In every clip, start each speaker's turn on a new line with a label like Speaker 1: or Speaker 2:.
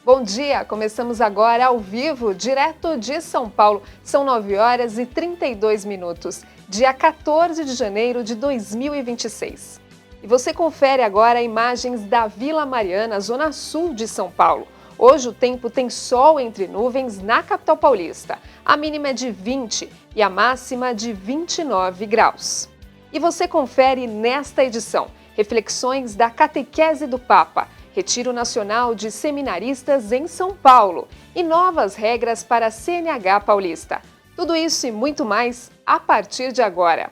Speaker 1: Bom dia, começamos agora ao vivo, direto de São Paulo. São 9 horas e 32 minutos, dia 14 de janeiro de 2026. E você confere agora imagens da Vila Mariana, zona sul de São Paulo. Hoje o tempo tem sol entre nuvens na capital paulista. A mínima é de 20 e a máxima de 29 graus. E você confere nesta edição reflexões da Catequese do Papa, Retiro Nacional de Seminaristas em São Paulo e novas regras para a CNH paulista. Tudo isso e muito mais a partir de agora.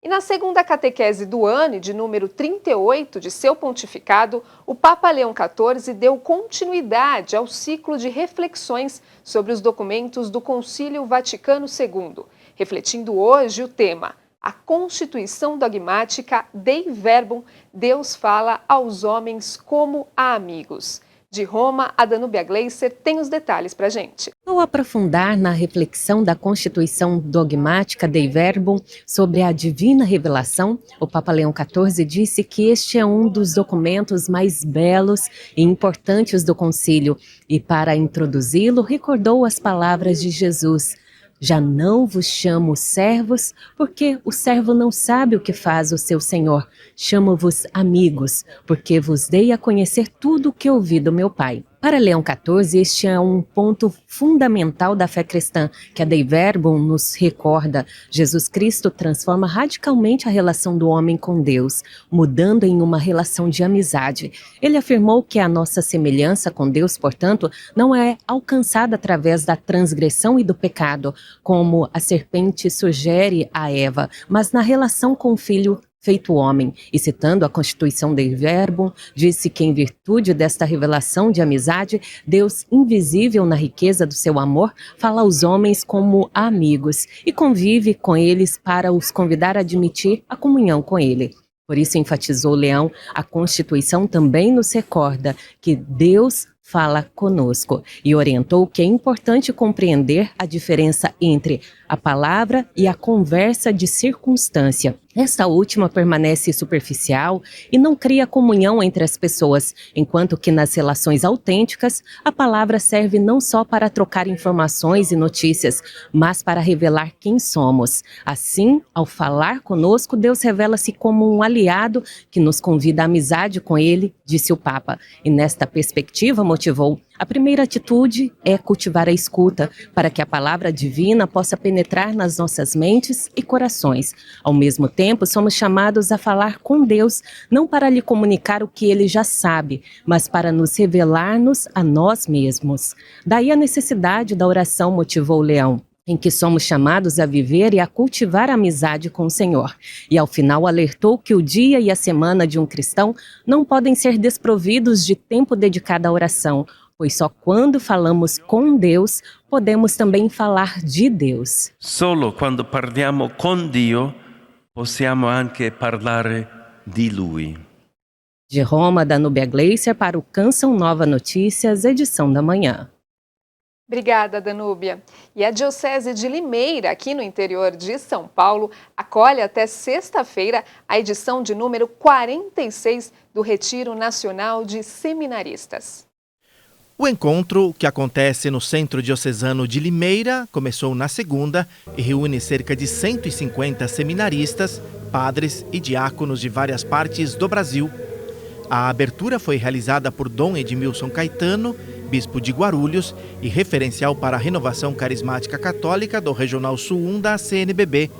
Speaker 1: E na segunda catequese do ano e de número 38 de seu pontificado, o Papa Leão XIV deu continuidade ao ciclo de reflexões sobre os documentos do Concílio Vaticano II, refletindo hoje o tema A Constituição Dogmática Dei Verbum, Deus fala aos homens como a amigos. De Roma, a Danúbia Gleiser tem os detalhes para a gente.
Speaker 2: Ao aprofundar na reflexão da Constituição Dogmática Dei Verbum sobre a divina revelação, o Papa Leão XIV disse que este é um dos documentos mais belos e importantes do concílio e, para introduzi-lo, recordou as palavras de Jesus: já não vos chamo servos, porque o servo não sabe o que faz o seu senhor. Chamo-vos amigos, porque vos dei a conhecer tudo o que ouvi do meu Pai. Para Leão XIV, este é um ponto fundamental da fé cristã, que a Dei Verbum nos recorda. Jesus Cristo transforma radicalmente a relação do homem com Deus, mudando em uma relação de amizade. Ele afirmou que a nossa semelhança com Deus, portanto, não é alcançada através da transgressão e do pecado, como a serpente sugere a Eva, mas na relação com o Filho feito homem. E citando a Constituição Dei Verbum, disse que em virtude desta revelação de amizade, Deus, invisível na riqueza do seu amor, fala aos homens como amigos e convive com eles para os convidar a admitir a comunhão com ele. Por isso, enfatizou Leão, a Constituição também nos recorda que Deus fala conosco e orientou que é importante compreender a diferença entre a palavra e a conversa de circunstância. Esta última permanece superficial e não cria comunhão entre as pessoas, enquanto que nas relações autênticas, a palavra serve não só para trocar informações e notícias, mas para revelar quem somos. Assim, ao falar conosco, Deus revela-se como um aliado que nos convida à amizade com Ele, disse o Papa. E nesta perspectiva, motivou: a primeira atitude é cultivar a escuta, para que a palavra divina possa penetrar nas nossas mentes e corações. Ao mesmo tempo, somos chamados a falar com Deus, não para lhe comunicar o que ele já sabe, mas para nos revelar-nos a nós mesmos. Daí a necessidade da oração, motivou Leão, em que somos chamados a viver e a cultivar a amizade com o Senhor. E ao final alertou que o dia e a semana de um cristão não podem ser desprovidos de tempo dedicado à oração, pois só quando falamos com Deus, podemos também falar de Deus.
Speaker 3: Solo quando parliamo con Dio, possiamo anche parlare di Lui.
Speaker 2: De Roma, Danúbia Gleiser para o Canção Nova Notícias, edição da manhã.
Speaker 1: Obrigada, Danúbia. E a Diocese de Limeira, aqui no interior de São Paulo, acolhe até sexta-feira a edição de número 46 do Retiro Nacional de Seminaristas.
Speaker 4: O encontro, que acontece no Centro Diocesano de Limeira, começou na segunda e reúne cerca de 150 seminaristas, padres e diáconos de várias partes do Brasil. A abertura foi realizada por Dom Edmilson Caetano, bispo de Guarulhos e referencial para a renovação carismática católica do Regional Sul 1 da CNBB.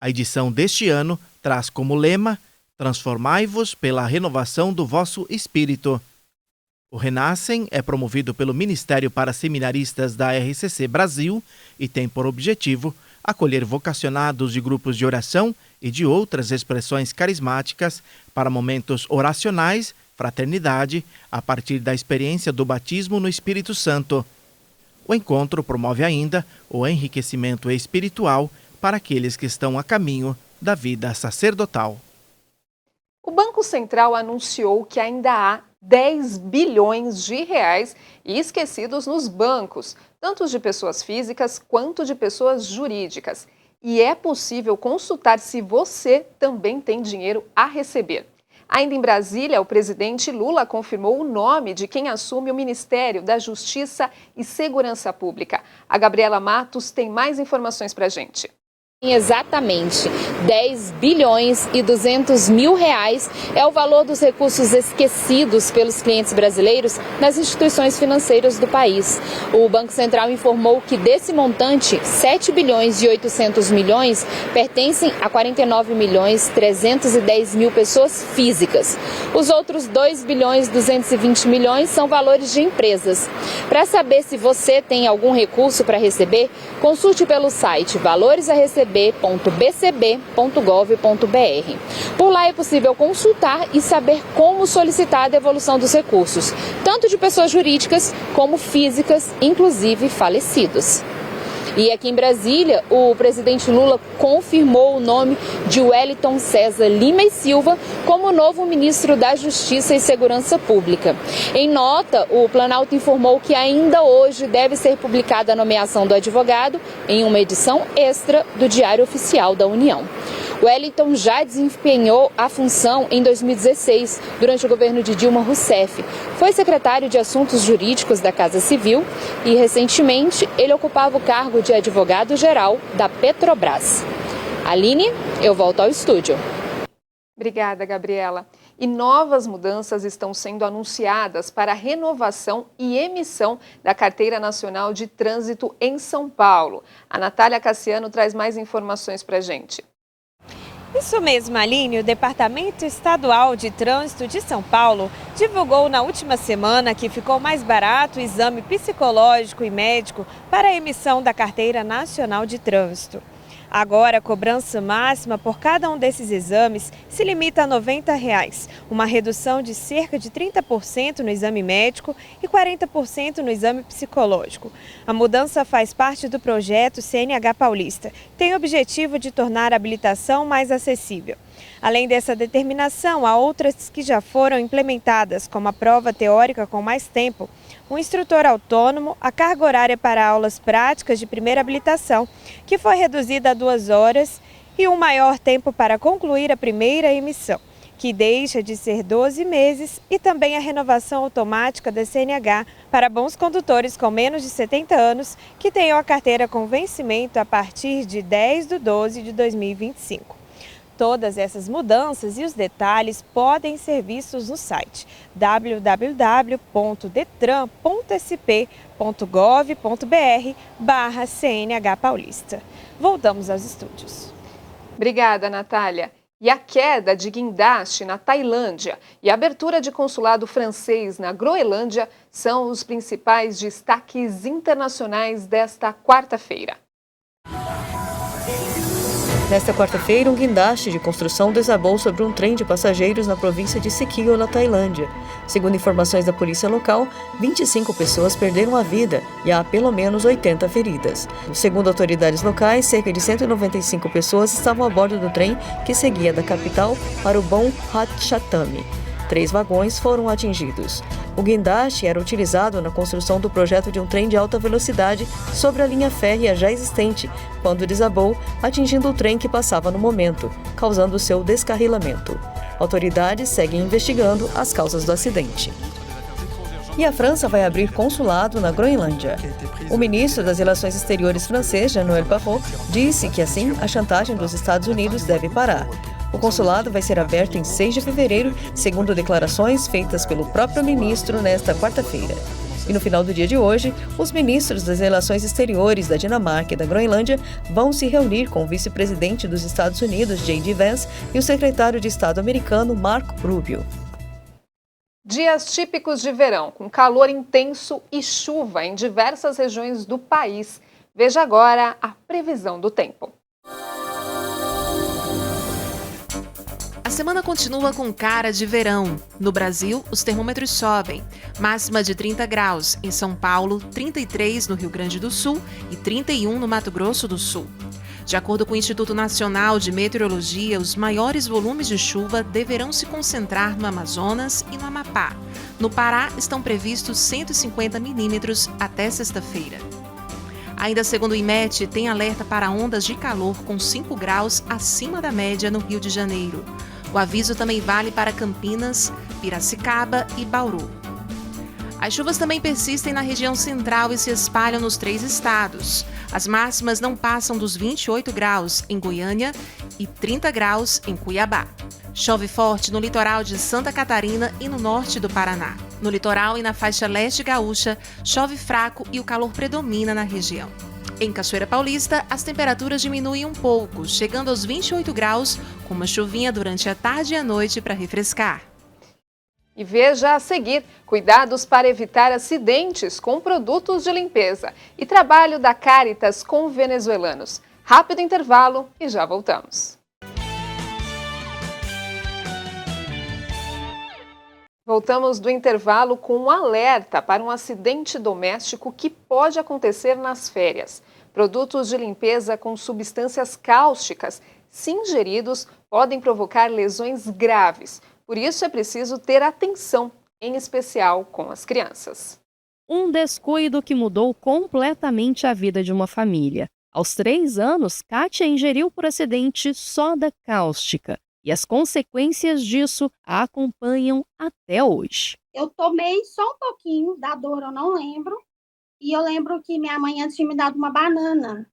Speaker 4: A edição deste ano traz como lema: Transformai-vos pela renovação do vosso espírito. O Renascem é promovido pelo Ministério para Seminaristas da RCC Brasil e tem por objetivo acolher vocacionados de grupos de oração e de outras expressões carismáticas para momentos oracionais, fraternidade, a partir da experiência do batismo no Espírito Santo. O encontro promove ainda o enriquecimento espiritual para aqueles que estão a caminho da vida sacerdotal.
Speaker 1: O Banco Central anunciou que ainda há 10 bilhões de reais esquecidos nos bancos, tanto de pessoas físicas quanto de pessoas jurídicas. E é possível consultar se você também tem dinheiro a receber. Ainda em Brasília, o presidente Lula confirmou o nome de quem assume o Ministério da Justiça e Segurança Pública. A Gabriela Matos tem mais informações para a gente.
Speaker 5: Exatamente, 10 bilhões e 200 mil reais é o valor dos recursos esquecidos pelos clientes brasileiros nas instituições financeiras do país. O Banco Central informou que desse montante, 7 bilhões e 800 milhões pertencem a 49 milhões 310 mil pessoas físicas. Os outros 2 bilhões e 220 milhões são valores de empresas. Para saber se você tem algum recurso para receber, consulte pelo site valoresaReceber.bcb.gov.br. Por lá é possível consultar e saber como solicitar a devolução dos recursos, tanto de pessoas jurídicas como físicas, inclusive falecidos. E aqui em Brasília, o presidente Lula confirmou o nome de Wellington César Lima e Silva como novo ministro da Justiça e Segurança Pública. Em nota, o Planalto informou que ainda hoje deve ser publicada a nomeação do advogado em uma edição extra do Diário Oficial da União. Wellington já desempenhou a função em 2016, durante o governo de Dilma Rousseff. Foi secretário de Assuntos Jurídicos da Casa Civil e, recentemente, ele ocupava o cargo de advogado-geral da Petrobras. Aline, eu volto ao estúdio.
Speaker 1: Obrigada, Gabriela. E novas mudanças estão sendo anunciadas para a renovação e emissão da Carteira Nacional de Trânsito em São Paulo. A Natália Cassiano traz mais informações para a gente.
Speaker 6: Isso mesmo, Aline. O Departamento Estadual de Trânsito de São Paulo divulgou na última semana que ficou mais barato o exame psicológico e médico para a emissão da Carteira Nacional de Trânsito. Agora, a cobrança máxima por cada um desses exames se limita a R$ 90, uma redução de cerca de 30% no exame médico e 40% no exame psicológico. A mudança faz parte do projeto CNH Paulista, que tem o objetivo de tornar a habilitação mais acessível. Além dessa determinação, há outras que já foram implementadas, como a prova teórica com mais tempo, um instrutor autônomo, a carga horária para aulas práticas de primeira habilitação, que foi reduzida a 2 horas, e um maior tempo para concluir a primeira emissão, que deixa de ser 12 meses, e também a renovação automática da CNH para bons condutores com menos de 70 anos, que tenham a carteira com vencimento a partir de 10/12/2025. Todas essas mudanças e os detalhes podem ser vistos no site www.detran.sp.gov.br/CNH Paulista. Voltamos aos estúdios.
Speaker 1: Obrigada, Natália. E a queda de guindaste na Tailândia e a abertura de consulado francês na Groenlândia são os principais destaques internacionais desta quarta-feira.
Speaker 7: Nesta quarta-feira, um guindaste de construção desabou sobre um trem de passageiros na província de Sikkim, na Tailândia. Segundo informações da polícia local, 25 pessoas perderam a vida e há pelo menos 80 feridas. Segundo autoridades locais, cerca de 195 pessoas estavam a bordo do trem que seguia da capital para o Bon Ratchathami. 3 vagões foram atingidos. O guindaste era utilizado na construção do projeto de um trem de alta velocidade sobre a linha férrea já existente, quando desabou, atingindo o trem que passava no momento, causando seu descarrilamento. Autoridades seguem investigando as causas do acidente. E a França vai abrir consulado na Groenlândia. O ministro das Relações Exteriores francês, Jean-Noël Barrot, disse que assim a chantagem dos Estados Unidos deve parar. O consulado vai ser aberto em 6 de fevereiro, segundo declarações feitas pelo próprio ministro nesta quarta-feira. E no final do dia de hoje, os ministros das Relações Exteriores da Dinamarca e da Groenlândia vão se reunir com o vice-presidente dos Estados Unidos, J.D. Vance, e o secretário de Estado americano, Marco Rubio.
Speaker 1: Dias típicos de verão, com calor intenso e chuva em diversas regiões do país. Veja agora a previsão do tempo.
Speaker 8: A semana continua com cara de verão. No Brasil, os termômetros sobem. Máxima de 30 graus em São Paulo, 33 no Rio Grande do Sul e 31 no Mato Grosso do Sul. De acordo com o Instituto Nacional de Meteorologia, os maiores volumes de chuva deverão se concentrar no Amazonas e no Amapá. No Pará, estão previstos 150 milímetros até sexta-feira. Ainda segundo o IMET, tem alerta para ondas de calor com 5 graus acima da média no Rio de Janeiro. O aviso também vale para Campinas, Piracicaba e Bauru. As chuvas também persistem na região central e se espalham nos 3 estados. As máximas não passam dos 28 graus em Goiânia e 30 graus em Cuiabá. Chove forte no litoral de Santa Catarina e no norte do Paraná. No litoral e na faixa leste gaúcha, chove fraco e o calor predomina na região. Em Cachoeira Paulista, as temperaturas diminuem um pouco, chegando aos 28 graus, com uma chuvinha durante a tarde e a noite para refrescar.
Speaker 1: E veja a seguir, cuidados para evitar acidentes com produtos de limpeza e trabalho da Caritas com venezuelanos. Rápido intervalo e já voltamos. Voltamos do intervalo com um alerta para um acidente doméstico que pode acontecer nas férias. Produtos de limpeza com substâncias cáusticas, se ingeridos, podem provocar lesões graves. Por isso é preciso ter atenção, em especial com as crianças.
Speaker 9: Um descuido que mudou completamente a vida de uma família. Aos 3 anos, Kátia ingeriu por acidente soda cáustica. E as consequências disso a acompanham até hoje.
Speaker 10: Eu tomei só um pouquinho, da dor eu não lembro. E eu lembro que minha mãe antes tinha me dado uma banana.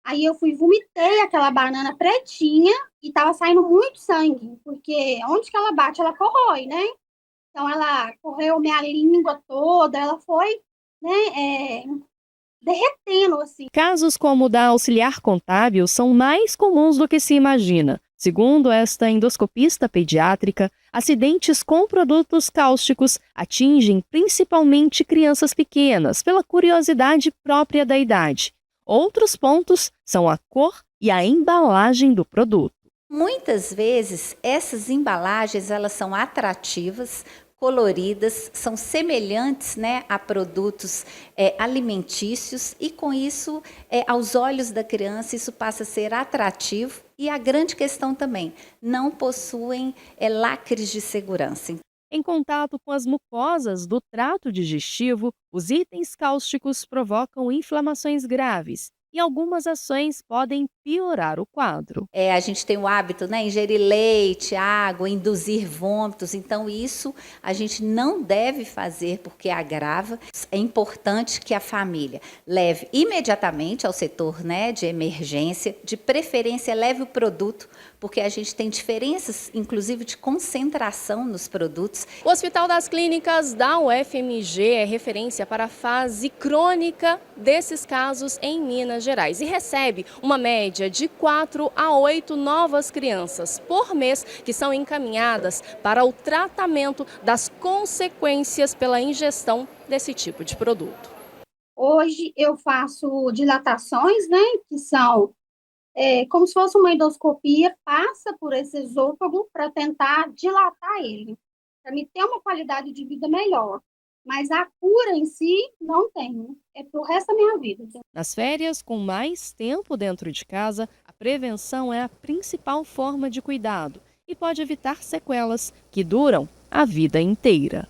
Speaker 10: Aí eu vomitei aquela banana pretinha e tava saindo muito sangue, porque onde que ela bate, ela corrói, né? Então ela correu minha língua toda, ela foi, né, derretendo, assim.
Speaker 9: Casos como o da auxiliar contábil são mais comuns do que se imagina. Segundo esta endoscopista pediátrica, acidentes com produtos cáusticos atingem principalmente crianças pequenas, pela curiosidade própria da idade. Outros pontos são a cor e a embalagem do produto.
Speaker 11: Muitas vezes essas embalagens elas são atrativas, coloridas, são semelhantes, né, a produtos alimentícios e com isso, aos olhos da criança, isso passa a ser atrativo. E a grande questão também, não possuem lacres de segurança.
Speaker 9: Em contato com as mucosas do trato digestivo, os itens cáusticos provocam inflamações graves e algumas ações podem piorar o quadro.
Speaker 11: A gente tem o hábito, né, ingerir leite, água, induzir vômitos, então isso a gente não deve fazer porque agrava. É importante que a família leve imediatamente ao setor, né, de emergência, de preferência leve o produto, porque a gente tem diferenças, inclusive, de concentração nos produtos.
Speaker 9: O Hospital das Clínicas da UFMG é referência para a fase crônica desses casos em Minas Gerais e recebe uma média de 4 a 8 novas crianças por mês que são encaminhadas para o tratamento das consequências pela ingestão desse tipo de produto.
Speaker 10: Hoje eu faço dilatações, né, que são como se fosse uma endoscopia, passa por esse esôfago para tentar dilatar ele, para me ter uma qualidade de vida melhor. Mas a cura em si não tem, é pro resto da minha vida.
Speaker 9: Nas férias, com mais tempo dentro de casa, a prevenção é a principal forma de cuidado e pode evitar sequelas que duram a vida inteira.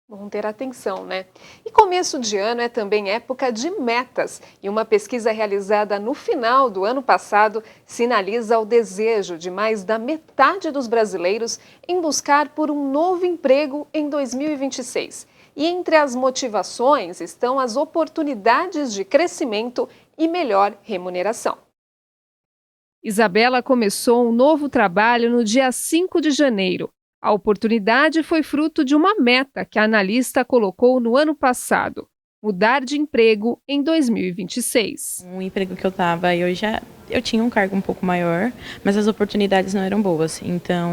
Speaker 1: Bom ter atenção, né? E começo de ano é também época de metas. E uma pesquisa realizada no final do ano passado sinaliza o desejo de mais da metade dos brasileiros em buscar por um novo emprego em 2026. E entre as motivações estão as oportunidades de crescimento e melhor remuneração. Isabela começou um novo trabalho no dia 5 de janeiro. A oportunidade foi fruto de uma meta que a analista colocou no ano passado: mudar de emprego em 2026.
Speaker 12: Um emprego que eu estava, eu tinha um cargo um pouco maior, mas as oportunidades não eram boas. Então,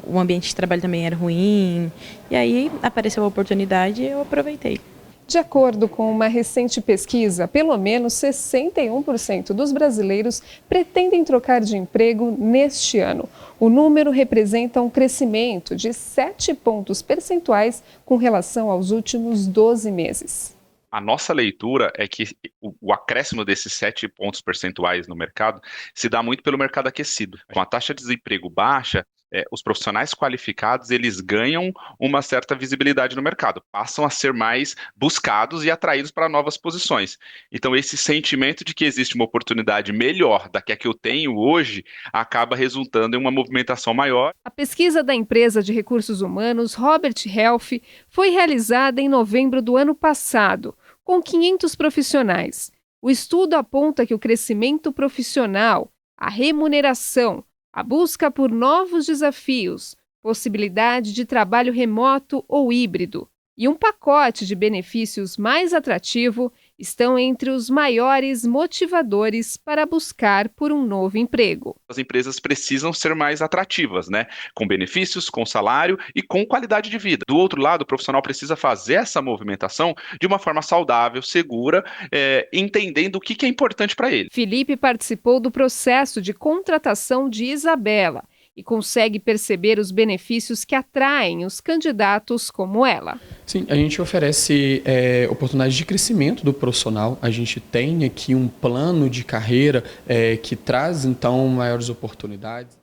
Speaker 12: o ambiente de trabalho também era ruim. E aí apareceu a oportunidade e eu aproveitei.
Speaker 1: De acordo com uma recente pesquisa, pelo menos 61% dos brasileiros pretendem trocar de emprego neste ano. O número representa um crescimento de 7 pontos percentuais com relação aos últimos 12 meses.
Speaker 13: A nossa leitura é que o acréscimo desses 7 pontos percentuais no mercado se dá muito pelo mercado aquecido. Com a taxa de desemprego baixa, os profissionais qualificados, eles ganham uma certa visibilidade no mercado, passam a ser mais buscados e atraídos para novas posições. Então, esse sentimento de que existe uma oportunidade melhor da que a que eu tenho hoje, acaba resultando em uma movimentação maior.
Speaker 1: A pesquisa da empresa de recursos humanos Robert Half foi realizada em novembro do ano passado, com 500 profissionais. O estudo aponta que o crescimento profissional, a remuneração, a busca por novos desafios, possibilidade de trabalho remoto ou híbrido e um pacote de benefícios mais atrativo estão entre os maiores motivadores para buscar por um novo emprego.
Speaker 13: As empresas precisam ser mais atrativas, né? Com benefícios, com salário e com qualidade de vida. Do outro lado, o profissional precisa fazer essa movimentação de uma forma saudável, segura, entendendo o que é importante para ele.
Speaker 1: Felipe participou do processo de contratação de Isabela e consegue perceber os benefícios que atraem os candidatos como ela.
Speaker 14: Sim, a gente oferece oportunidades de crescimento do profissional. A gente tem aqui um plano de carreira que traz, então, maiores oportunidades.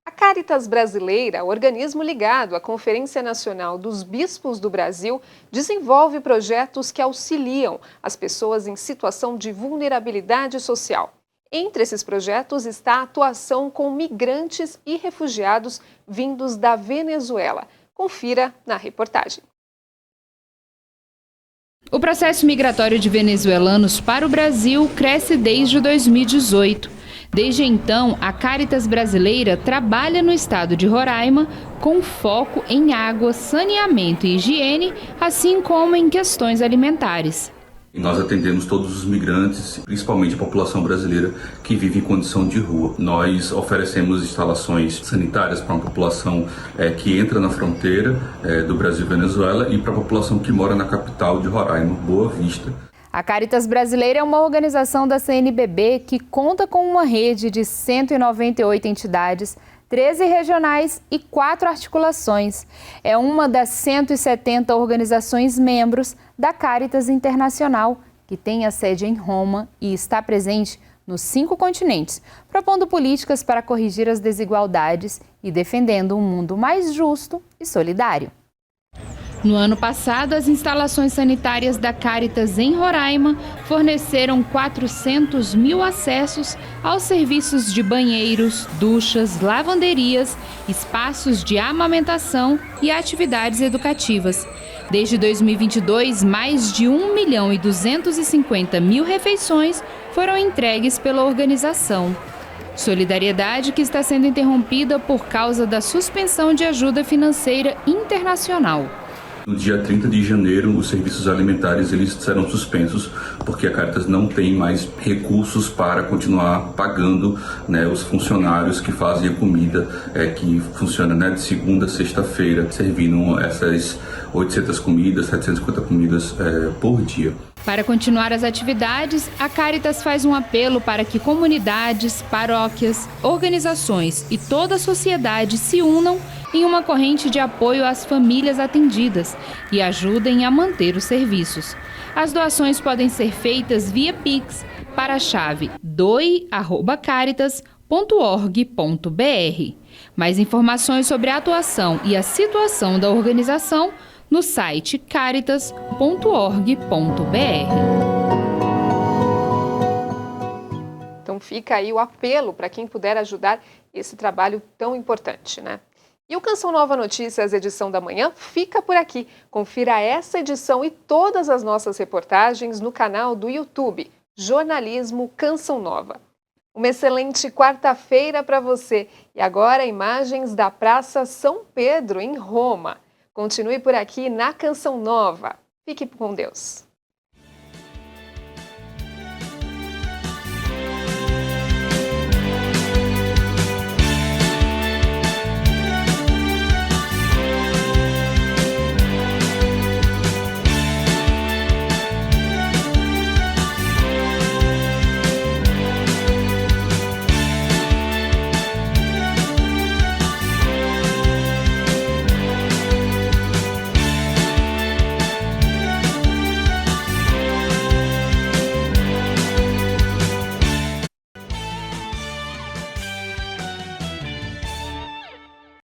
Speaker 1: A Caritas Brasileira, organismo ligado à Conferência Nacional dos Bispos do Brasil, desenvolve projetos que auxiliam as pessoas em situação de vulnerabilidade social. Entre esses projetos está a atuação com migrantes e refugiados vindos da Venezuela. Confira na reportagem.
Speaker 15: O processo migratório de venezuelanos para o Brasil cresce desde 2018. Desde então, a Caritas Brasileira trabalha no estado de Roraima com foco em água, saneamento e higiene, assim como em questões alimentares.
Speaker 16: E nós atendemos todos os migrantes, principalmente a população brasileira que vive em condição de rua. Nós oferecemos instalações sanitárias para uma população que entra na fronteira do Brasil e Venezuela e para a população que mora na capital de Roraima, Boa Vista.
Speaker 15: A Caritas Brasileira é uma organização da CNBB que conta com uma rede de 198 entidades, 13 regionais e 4 articulações. É uma das 170 organizações membros da Caritas Internacional, que tem a sede em Roma e está presente nos 5 continentes, propondo políticas para corrigir as desigualdades e defendendo um mundo mais justo e solidário. No ano passado, as instalações sanitárias da Caritas em Roraima forneceram 400 mil acessos aos serviços de banheiros, duchas, lavanderias, espaços de amamentação e atividades educativas. Desde 2022, mais de 1.250.000 refeições foram entregues pela organização. Solidariedade que está sendo interrompida por causa da suspensão de ajuda financeira internacional.
Speaker 16: No dia 30 de janeiro, os serviços alimentares eles serão suspensos porque a Caritas não tem mais recursos para continuar pagando, né, os funcionários que fazem a comida, que funciona, de segunda a sexta-feira, servindo essas 800 comidas, 750 comidas por dia.
Speaker 15: Para continuar as atividades, a Caritas faz um apelo para que comunidades, paróquias, organizações e toda a sociedade se unam em uma corrente de apoio às famílias atendidas e ajudem a manter os serviços. As doações podem ser feitas via Pix para a chave doe@caritas.org.br. Mais informações sobre a atuação e a situação da organização no site caritas.org.br.
Speaker 1: Então fica aí o apelo para quem puder ajudar esse trabalho tão importante, né? E o Canção Nova Notícias, edição da manhã, fica por aqui. Confira essa edição e todas as nossas reportagens no canal do YouTube, Jornalismo Canção Nova. Uma excelente quarta-feira para você. E agora, imagens da Praça São Pedro, em Roma. Continue por aqui na Canção Nova. Fique com Deus.